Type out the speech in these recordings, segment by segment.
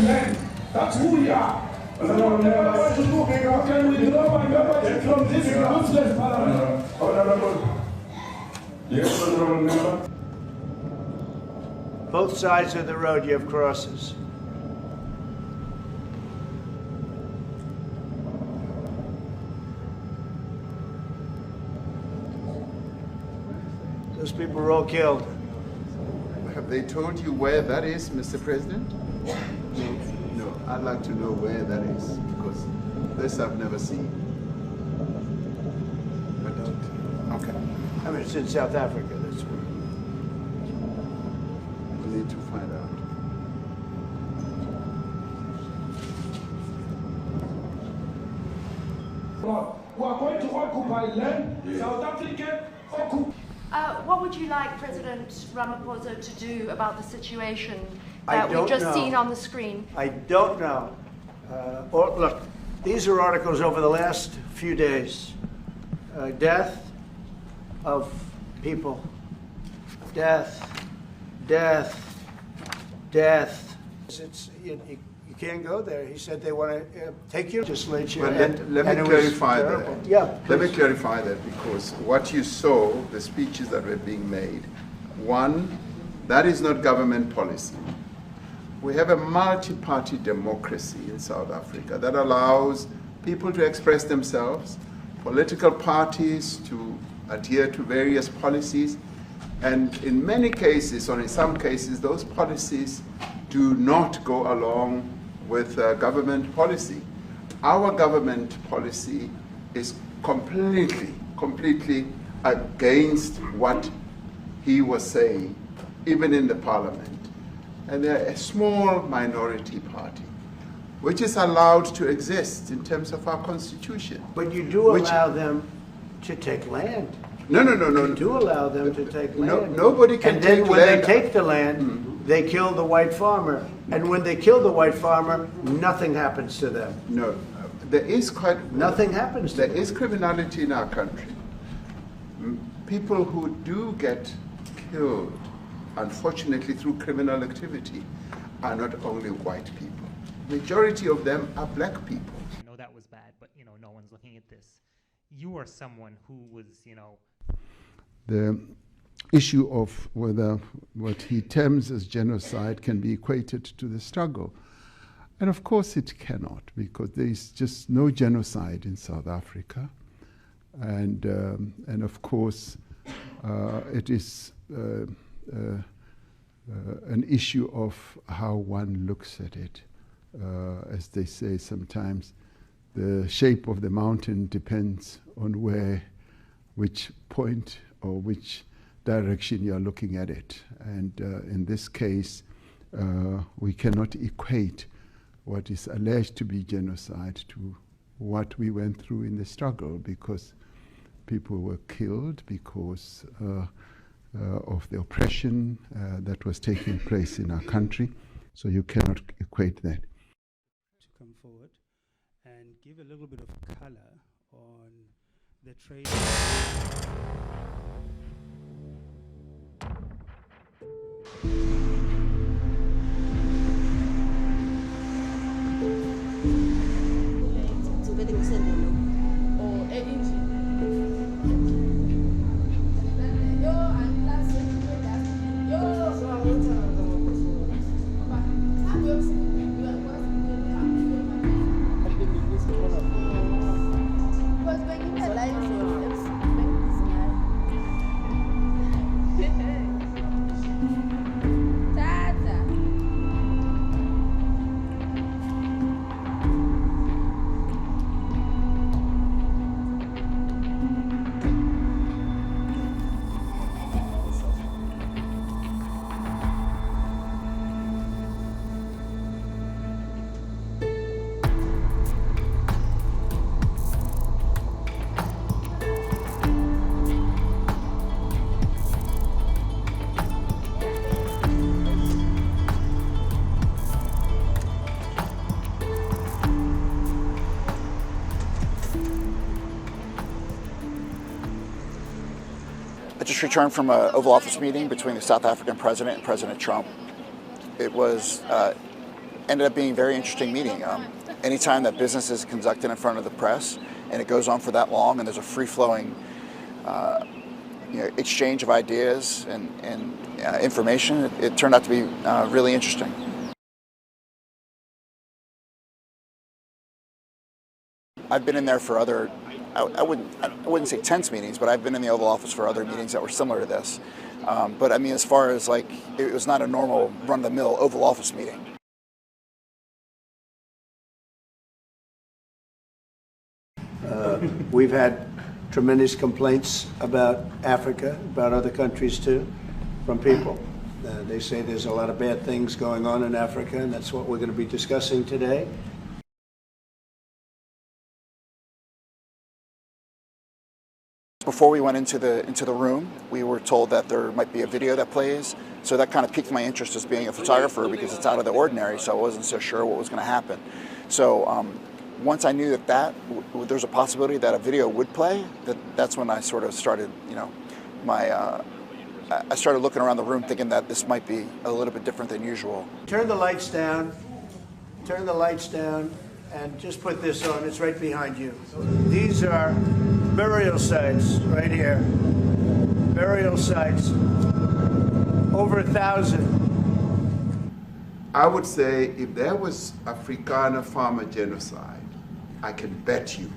land. That's who we are. Can we withdraw my membership from this useless parliament? Honorable. Yes, honorable member. Both sides of the road, you have crosses. Those people were all killed. Have they told you where that is, Mr. President? No. I'd like to know where that is, because this I've never seen. I don't. Okay. I mean, it's in South Africa. That's where. We need to find out. We are going to occupy land. Yeah. South Africa occupy. What would you like President Ramaphosa to do about the situation that we've just seen on the screen? I don't know. Look, these are articles over the last few days. Death of people. Death. You can't go there. He said they want to take your legislature. But let me clarify that. Yeah. Let me clarify that, because what you saw, the speeches that were being made, one, that is not government policy. We have a multi-party democracy in South Africa that allows people to express themselves, political parties to adhere to various policies, and in many cases, or in some cases, those policies do not go along with government policy. Our government policy is completely against what he was saying, even in the parliament. And they're a small minority party, which is allowed to exist in terms of our constitution. But you do allow them to take land. No. You do allow them to take land. Nobody can take land. And then when they take the land, they kill the white farmer. And when they kill the white farmer, nothing happens to them. No, there is nothing happens to them. There is criminality in our country. People who do get killed, unfortunately, through criminal activity, are not only white people. Majority of them are black people. I know that was bad, but no one's looking at this. You are someone who was, The issue of whether what he terms as genocide can be equated to the struggle. And of course it cannot, because there is just no genocide in South Africa. And of course it is an issue of how one looks at it. As they say sometimes, the shape of the mountain depends on which point or which direction you are looking at it. And in this case, we cannot equate what is alleged to be genocide to what we went through in the struggle, because people were killed because of the oppression that was taking place in our country. So you cannot equate that. To come forward and give a little bit of color on the trade. I just returned from an Oval Office meeting between the South African president and President Trump. It was ended up being a very interesting meeting. Anytime that business is conducted in front of the press and it goes on for that long and there's a free-flowing exchange of ideas and information, it turned out to be really interesting. I've been in there for other, I wouldn't say tense meetings, but I've been in the Oval Office for other meetings that were similar to this. But I mean, as far as like, it was not a normal run-of-the-mill Oval Office meeting. We've had tremendous complaints about Africa, about other countries too, from people. They say there's a lot of bad things going on in Africa, and that's what we're going to be discussing today. Before we went into the room, we were told that there might be a video that plays, so that kind of piqued my interest as being a photographer because it's out of the ordinary, so I wasn't so sure what was going to happen. So once I knew that there's a possibility that a video would play, that's when I sort of started, I started looking around the room thinking that this might be a little bit different than usual. Turn the lights down, and just put this on. It's right behind you. These are burial sites right here. Burial sites, over 1,000. I would say if there was Afrikaner farmer genocide, I can bet you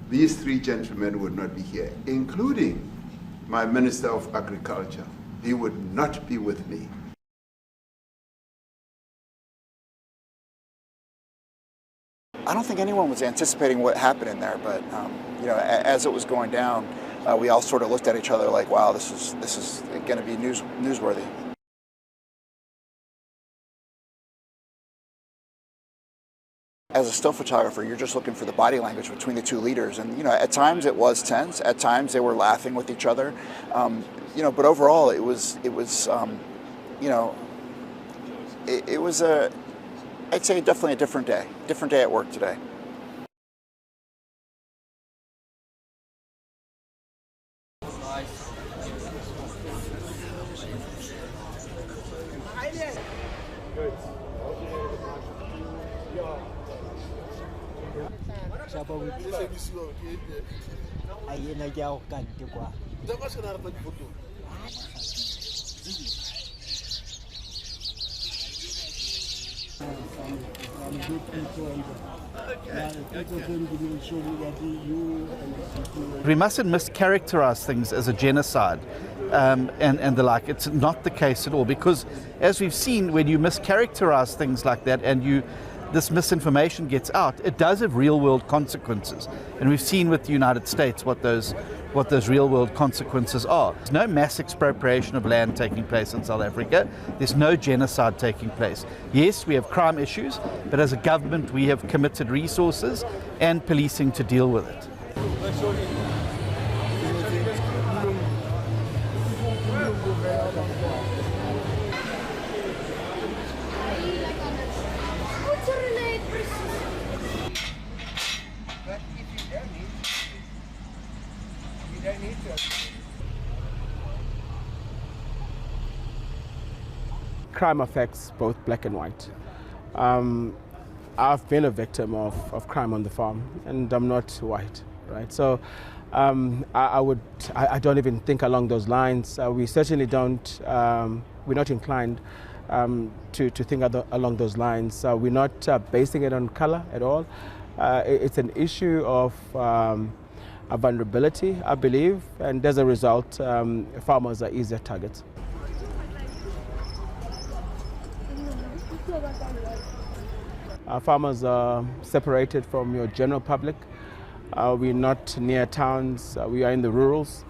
these three gentlemen would not be here, including my Minister of Agriculture. He would not be with me. I don't think anyone was anticipating what happened in there, but as it was going down, we all sort of looked at each other like, "Wow, this is going to be newsworthy." As a still photographer, you're just looking for the body language between the two leaders, and at times it was tense. At times they were laughing with each other, but overall it was I'd say definitely a different day at work today. We mustn't mischaracterize things as a genocide and the like. It's not the case at all, because as we've seen, when you mischaracterize things like that and this misinformation gets out, it does have real-world consequences. And we've seen with the United States what those real-world consequences are. There's no mass expropriation of land taking place in South Africa. There's no genocide taking place. Yes, we have crime issues, but as a government we have committed resources and policing to deal with it. Crime affects both black and white. I've been a victim of crime on the farm, and I'm not white, right? So I don't even think along those lines. We certainly don't, we're not inclined to think along those lines. We're not basing it on color at all. It's an issue of a vulnerability, I believe, and as a result, farmers are easier targets. Farmers are separated from your general public. We're not near towns, we are in the rurals,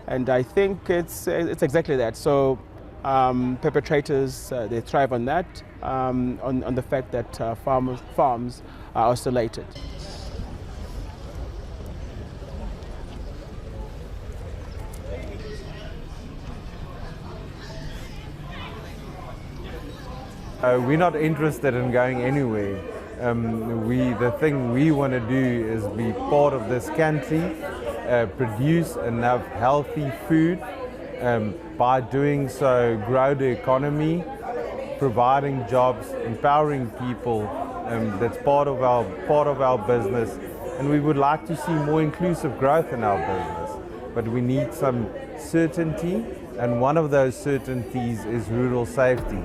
and I think it's exactly that. So perpetrators, they thrive on that, on the fact that farms are isolated. We're not interested in going anywhere. The thing we want to do is be part of this country, produce enough healthy food, by doing so grow the economy, providing jobs, empowering people. That's part of our business, and we would like to see more inclusive growth in our business. But we need some certainty, and one of those certainties is rural safety.